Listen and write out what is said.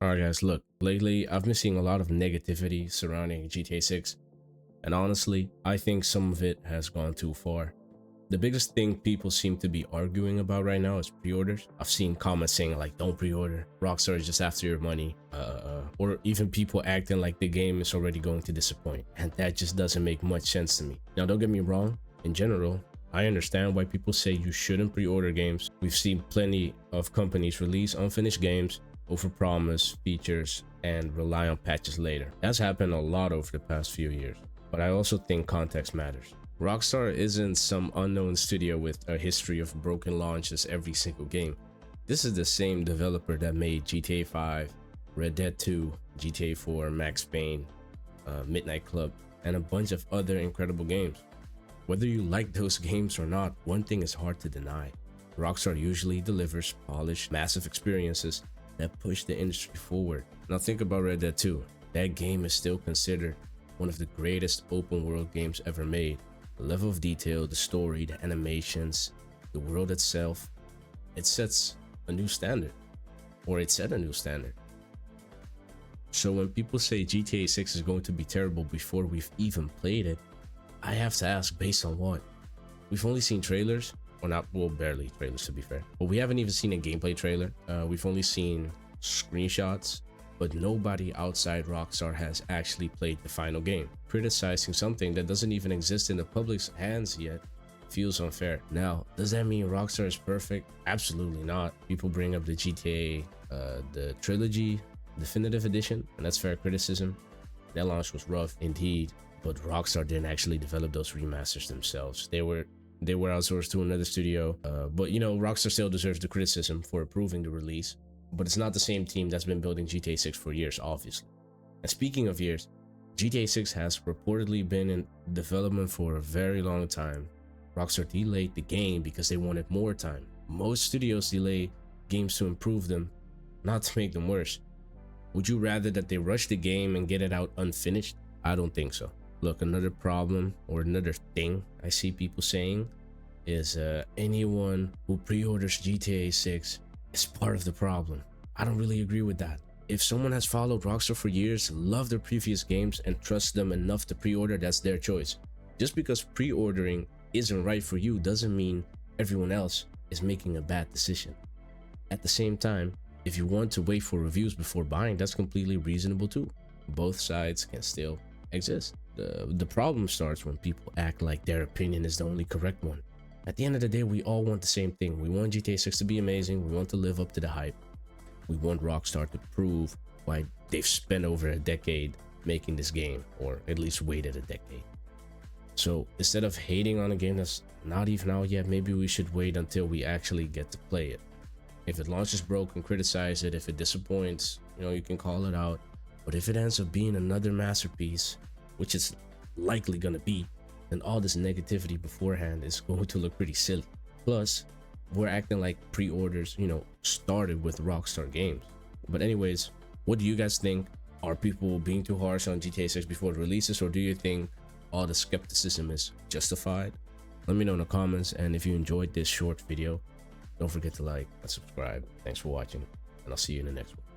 Alright guys, look, lately I've been seeing a lot of negativity surrounding GTA 6, and honestly, I think some of it has gone too far. The biggest thing people seem to be arguing about right now is pre-orders. I've seen comments saying like, don't pre-order, Rockstar is just after your money, or even people acting like the game is already going to disappoint, and that just doesn't make much sense to me. Now don't get me wrong, in general, I understand why people say you shouldn't pre-order games. We've seen plenty of companies release unfinished games, overpromise features, and rely on patches later. That's happened a lot over the past few years, but I also think context matters. Rockstar isn't some unknown studio with a history of broken launches every single game. This is the same developer that made GTA 5, Red Dead 2, GTA 4, Max Payne, Midnight Club, and a bunch of other incredible games. Whether you like those games or not, one thing is hard to deny. Rockstar usually delivers polished, massive experiences that push the industry forward. Now think about Red Dead 2. That game is still considered one of the greatest open world games ever made. The level of detail, the story, the animations, the world itself, it sets a new standard, or it set a new standard. So when people say GTA 6 is going to be terrible before we've even played it, I have to ask, based on what? We've only seen trailers, or not, well, barely trailers to be fair, but we haven't even seen a gameplay trailer. We've only seen screenshots, but nobody outside Rockstar has actually played the final game. Criticizing something that doesn't even exist in the public's hands yet feels unfair. Now, does that mean Rockstar is perfect? Absolutely not. People bring up the GTA, the trilogy, definitive edition, and that's fair criticism. That launch was rough indeed, but Rockstar didn't actually develop those remasters themselves. They were outsourced to another studio, but you know, Rockstar still deserves the criticism for approving the release, but it's not the same team that's been building GTA 6 for years, obviously. And speaking of years, GTA 6 has reportedly been in development for a very long time. Rockstar delayed the game because they wanted more time. Most studios delay games to improve them, not to make them worse. Would you rather that they rush the game and get it out unfinished? I don't think so. Look, another problem or another thing I see people saying is anyone who pre-orders GTA 6 is part of the problem. I don't really agree with that. If someone has followed Rockstar for years, loved their previous games, and trusts them enough to pre-order, that's their choice. Just because pre-ordering isn't right for you doesn't mean everyone else is making a bad decision. At the same time, if you want to wait for reviews before buying, that's completely reasonable too. Both sides can still exist. The problem starts when people act like their opinion is the only correct one. At the end of the day, we all want the same thing. We want GTA 6 to be amazing. We want to live up to the hype. We want Rockstar to prove why they've spent over a decade making this game, or at least waited a decade. So instead of hating on a game that's not even out yet, maybe we should wait until we actually get to play it. If it launches broken, criticize it. If it disappoints, you know, you can call it out. But if it ends up being another masterpiece, which it's likely gonna be, then all this negativity beforehand is going to look pretty silly. Plus, we're acting like pre-orders, you know, started with Rockstar Games. But anyways, what do you guys think? Are people being too harsh on GTA 6 before it releases, or do you think all the skepticism is justified? Let me know in the comments, and if you enjoyed this short video, don't forget to like and subscribe. Thanks for watching, and I'll see you in the next one.